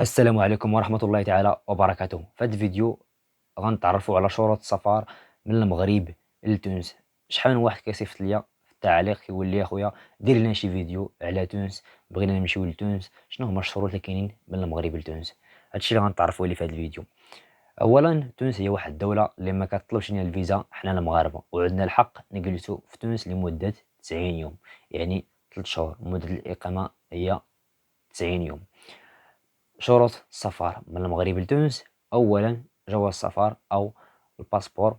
السلام عليكم ورحمة الله تعالى وبركاته. في هذا الفيديو غنتعرفوا على شروط السفر من المغرب لتونس. شحال من واحد كيصيفط ليا في التعليق كيقول لي اخويا دير لنا شي فيديو على تونس، بغينا نمشيو لتونس، شنو هما الشروط اللي كاينين من المغرب لتونس. هادشي اللي غنتعرفوا عليه في هذا الفيديو. اولا تونس هي واحد الدولة اللي ما كتطلبش لنا الفيزا حنا المغاربة، وعندنا الحق نجلسوا في تونس لمدة 90 يوم، يعني 3 شهور. مدة الإقامة هي 90 يوم. شروط السفر من المغرب لتونس: اولا جواز سفر او الباسبور.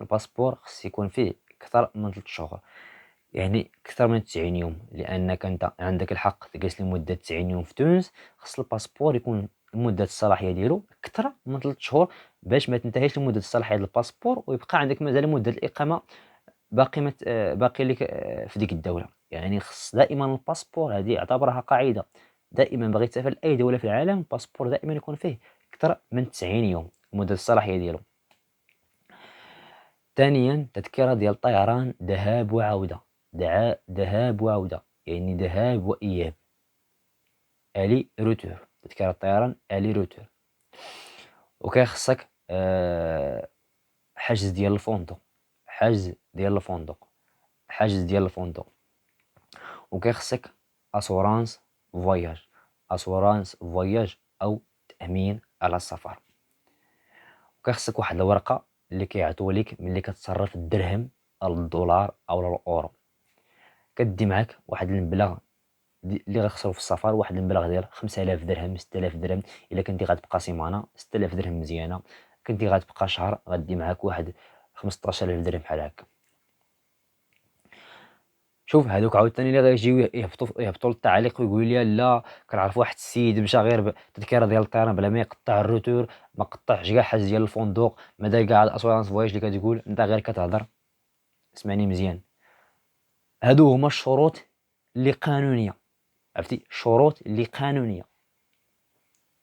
الباسبور خص يكون فيه اكثر من 3 شهور، يعني اكثر من 90 يوم، لانك انت عندك الحق تجلس لمده 90 يوم في تونس. خص الباسبور يكون مده الصلاحيه ديالو اكثر من 3 شهور باش ما تنتهيش مده الصلاحيه ديال الباسبور ويبقى عندك مازال مده الاقامه باقي لك في ديك الدوله. يعني خص دائما الباسبور، هذه اعتبرها قاعده، دائما باغي تسافر لاي دوله في العالم الباسبور دائما يكون فيه اكثر من 90 يوم مده الصلاحيه ديالو. ثانيا تذكره ديال الطيران ذهاب وعوده، ذهاب وعوده، يعني ذهاب واياب، الي روتور، تذكره الطيران الي روتور. وكيخصك حجز ديال الفندق، حجز ديال الفندق، حجز ديال الفندق. وكيخصك اسورانس فواياج، اسورانس فواياج او تامين على السفر. وكيخصك واحد الورقه اللي كيعطيو لك ملي كتصرف الدرهم او الدولار او الاورو. كدي معاك واحد المبلغ اللي غتخسرو في السفر، واحد المبلغ ديال 5000 درهم 6000 درهم. الا كنتي غتبقى سيمانه 6000 درهم مزيانه، كنتي غتبقى شهر غدي معاك واحد 15000 درهم بحال هكا. شوف هادوك عاوتاني اللي غيجيو يهبطوا للتعليق ويقولوا لي لا كنعرف واحد السيد مشى غير بتذكره ديال الطيران بلا ما يقطع الروتور، ما قطعش كاع حاجه ديال الفندق، ما دار كاع الاسورانس فواياج اللي كتقول انت غير كتهضر. اسمعني مزيان، هادو هما الشروط اللي قانونيه، عرفتي؟ شروط اللي قانونيه.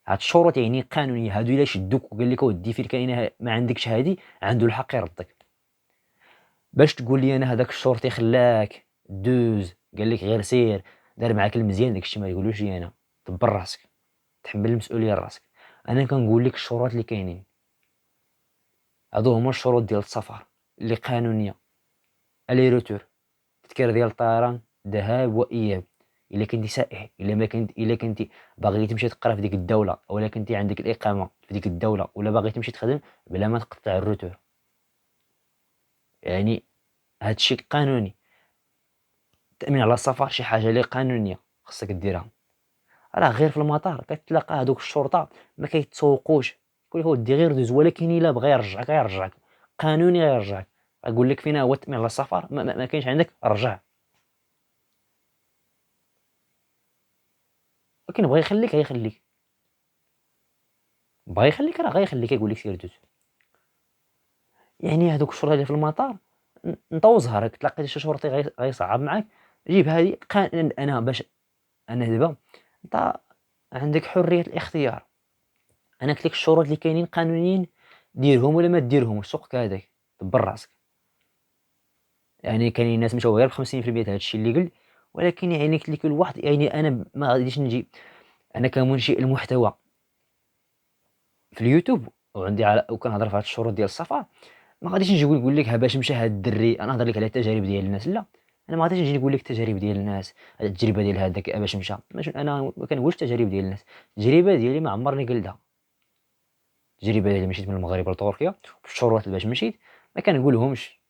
هاد الشروط يعني قانونيه. هادو الا شدوك وقال لك ودي فين كاينه ما عندكش هادي، عنده الحق يردك. باش تقول لي انا هذاك الشرطي خلاك دوز قال لك غير سير دار معاك المزيان، داكشي ما يقولوش لي انا. دبر راسك، تحمل المسؤوليه لراسك. انا كنقول لك الشروط اللي كاينين. هادو هما الشروط ديال السفر اللي قانونيه: الي روتور، تذكره ديال الطيران ذهاب واياب. الا كنتي سائح، الا كنتي باغي تمشي تقرا في ديك الدوله، ولا كنتي عندك الاقامه في ديك الدوله، ولا باغي تمشي تخدم بلا ما تقطع الروتور، يعني هادشي قانوني. التأمين على السفر شي حاجة اللي قانونية خصك ديرها. راه غير في المطار كتلاقى هادوك الشرطة ما كيتسوقوش، يقول لك ودي غير دوز، ولكن الا بغى يرجعك غيرجعك، قانوني غيرجعك. اقول لك فين هو التأمين على السفر؟ ما كاينش عندك، رجع. ولكن بغى يخليك غيخليك، بغى يخليك راه غيخليك، يقول لك سير دوز. يعني هادوك الشرطة اللي في المطار نطوزها، راك تلاقيت شي شرطي غيصعب معاك، جيب هادي انا باش انا دابا انت عندك حرية الاختيار. انا قلت لك الشروط اللي كاينين قانونيين، ديرهم ولا ما ديرهمش، سوق هذاك دبر راسك. يعني كاينين ناس مشاو غير ب 50% هذا الشيء اللي قلت، ولكن يعني قلت لك الواحد، يعني انا ما غاديش نجي انا كمنشئ المحتوى في اليوتيوب وعندي وكنهضر في هذه الشروط ديال السفر، ما غاديش نجي نقول لك ها باش مشى هاد الدري. انا نهضر لك على التجارب ديال الناس، لا انا ما غاديش نجي نقول لك التجارب ديال الناس، التجربه ديال هذاك باش مشى. انا ما كنقولش التجارب ديال الناس، التجربه ديالي ما عمرني قلتها. التجربه ديالي مشيت من المغرب لتركيا، الشروط اللي باش مشيت ما كنقولهمش،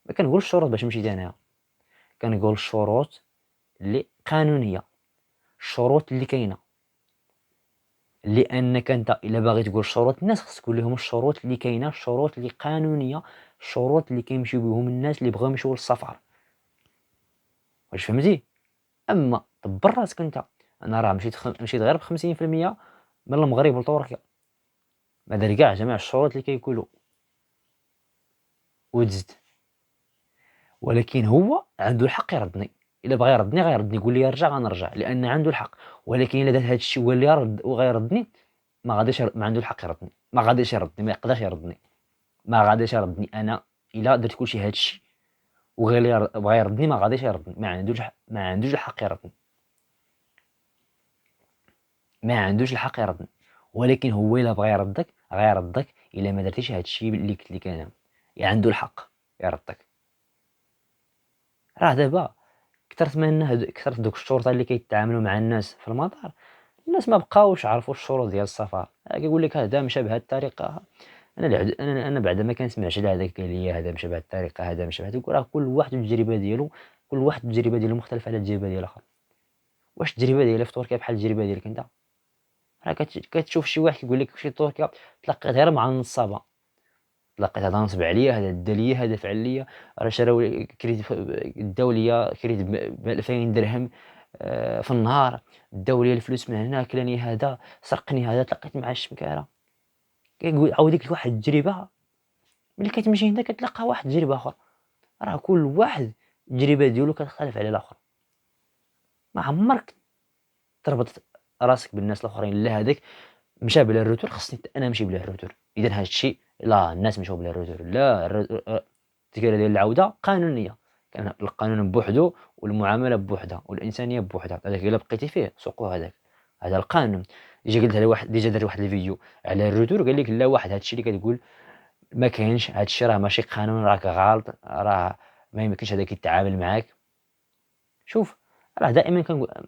ما كنقولش الشروط باش مشيت انايا، كنقول الشروط اللي قانونيه، الشروط اللي كاينه. لانك انت الا باغي تقول شروط الناس خصك تقول لهم الشروط اللي كاينه، الشروط اللي قانونيه، الشروط اللي كيمشيو بهم الناس اللي بغاو يمشيو للسفر. واش فهمتي؟ اما دبر راسك انت. انا راه مشيت غير ب 50% من المغرب لتركيا، ما دار كاع جميع الشروط اللي كيقولوا ودزت. ولكن هو عنده الحق يردني، الا بغى يردني غيردني، يقول لي ارجع غنرجع لان عنده الحق. ولكن الا دار هذا الشيء هو اللي يرد وغيردني، ما عنده الحق يردني، ما غاديش يردني، ما يقدرش يردني، ما غاديش يردني. انا الا درت كلشي هذا الشيء وغير بغى يردني ما غاديش يردني، ما عندوش الحق يردني. ما عندوش الحق يردني، ولكن هو إلا بغا يردك غيردك إلا ما درتيش هاد الشي اللي قلت لك أنا، عنده الحق يردك. راه دابا كثرت دوك الشرطة اللي كيتعاملوا مع الناس في المطار، الناس ما بقاوش عرفوا الشروط ديال السفر، كيقول لك هذا مشى بهذه الطريقة. أنا بعدا ما كنسمعش لهذاك قال لي هذا مشى بهذه الطريقة، هذا مشى بهذه، راه كل واحد والتجربة ديالو، كل واحد التجربة ديالو مختلفة على التجربة ديال الآخر. واش التجربة ديالي في تركيا بحال التجربة ديالك أنت؟ راه كتشوف شي واحد كيقول لك مشيت لتركيا تلقيت غير مع النصابة، تلقيت هذا نصب عليا، هذا دا ليا، هذا فعل ليا، راه شراو كريديت داو ليا كريديت ب2000 درهم في النهار، داو ليا الفلوس من هنا، كلاني هذا، سرقني هذا، تلاقيت مع الشمكارة. كيقول عاود ديك واحد التجربة، ملي كتمشي هنا كتلقى واحد التجربة أخرى. راه كل واحد التجربة ديالو كتختلف على الآخر. ما عمرك تربط راسك بالناس الآخرين، لا هذاك مشى بلا الروتور خصني أنا نمشي بلا الروتور، إذا هاد الشيء لا الناس مشاو بلا الروتور، لا التكالة ديال العودة قانونية، كان القانون بوحدو والمعاملة بوحدها والإنسانية بوحدها، هذاك إلا بقيتي فيه سوقو هذاك، هذا القانون. قلتها لواحد درت واحد الفيديو على الروتور قال لك لا واحد هاد الشيء اللي كتقول ما كاينش، هاد الشيء راه ماشي قانون، راك غالط، راه ما يمكنش هذاك يتعامل معاك. شوف راه دائما كنقول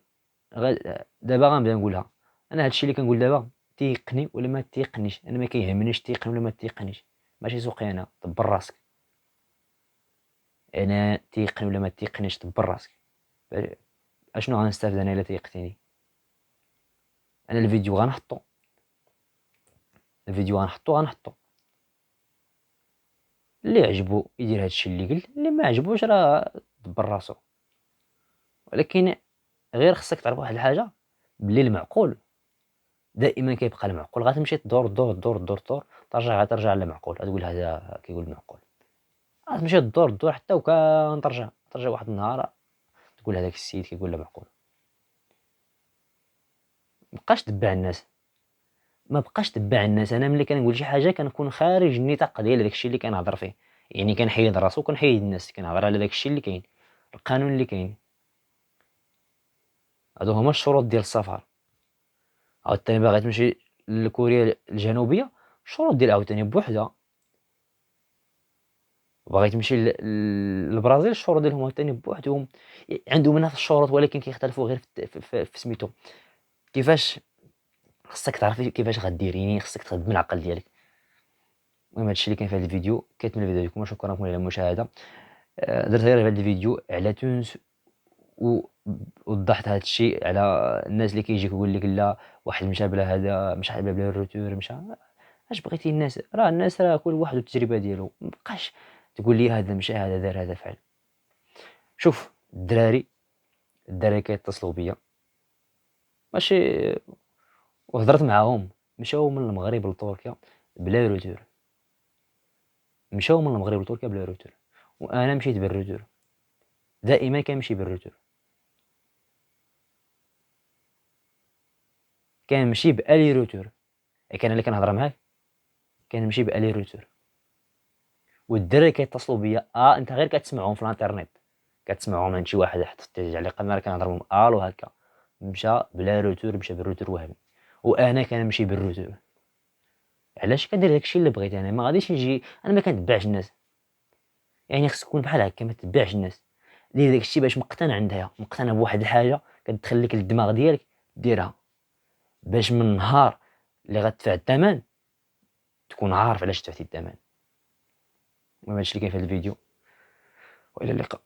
دابا غنبدا نقولها، انا هادشي اللي كنقول دابا تيقني ولا ما تيقنيش، انا ما كيهمنيش تيقني ولا ما تيقنيش، ماشي سوقي انا، دبر راسك. انا تيقني ولا ما تيقنيش دبر راسك. اشنو غنستافد انا الا تيقتني؟ انا الفيديو غنحطو، غنحطو اللي عجبو يدير هادشي اللي قلت، اللي ما عجبوش راه دبر راسو. ولكن غير خصك تعرف واحد الحاجه، بلي المعقول دائما كيبقى المعقول، غتمشي تدور دور دور دور دور ترجع للمعقول، غتقول هذا كيقول معقول، غتمشي تدور دور حتى وكان ترجع واحد النهار تقول هذاك السيد كيقول لا معقول. مابقاش تبع الناس، انا ملي كنقول شي حاجه كنكون خارج النطاق ديال داكشي اللي كنهضر فيه، يعني كنحيد راسو وكنحيد الناس، كنهضر على داكشي اللي كاين، القانون اللي كاين. هادو هما الشروط ديال السفر. عاوتاني باغي تمشي لكوريا الجنوبيه، الشروط ديال عاوتاني بوحدها. وباغي تمشي للبرازيل، الشروط ديالهم عاوتاني بوحدهم، عندهم نفس الشروط ولكن كيختلفوا غير في سميتو، كيفاش خصك تعرفي كيفاش غدير، يعني خصك تخدم العقل ديالك. المهم هادشي اللي كاين في هذا الفيديو، كيتم الفيديو ديالكم، شكرا لكم على المشاهده. درت غير هذا الفيديو على تونس، ووضحت هذا الشيء على الناس اللي كيجي كيقول لك لا واحد مشى بلا هذا، مشى بلا الروتور، مشى اش بغيتي. الناس راه كل واحد والتجربه ديالو، مابقاش تقول لي هذا مشى، هذا دار، هذا فعل. شوف الدراري كيتصلوا بيا ماشي، وهضرت معاهم، مشاو من المغرب لتركيا بلا روتور، وانا مشيت بالروتور، دائما كنمشي بالروتور، كنمشي بالي روتور. كان اللي كنهضر معاك كنمشي بالي روتور، والدراري كيتصلوا بيا انت غير كتسمعهم في الانترنت، كتسمعهم عند شي واحد حط تعليق، انا كنهضر معاهم الو هكا، مشى بلا روتور، مشى بالروتور وهمي، وانا كنمشي بالروتور. علاش كندير داكشي اللي بغيت انا؟ ما غاديش نجي، انا ما كنتبعش الناس، يعني خصك تكون بحال هكا، ما تتبعش الناس، دير داكشي باش مقتنع بواحد الحاجه كتخليك الدماغ ديالك ديرها، باش من النهار اللي غتدفع الثمن تكون عارف علاش دفعتي الثمن. المهم هادشي اللي كاين في هذا الفيديو، والى اللقاء.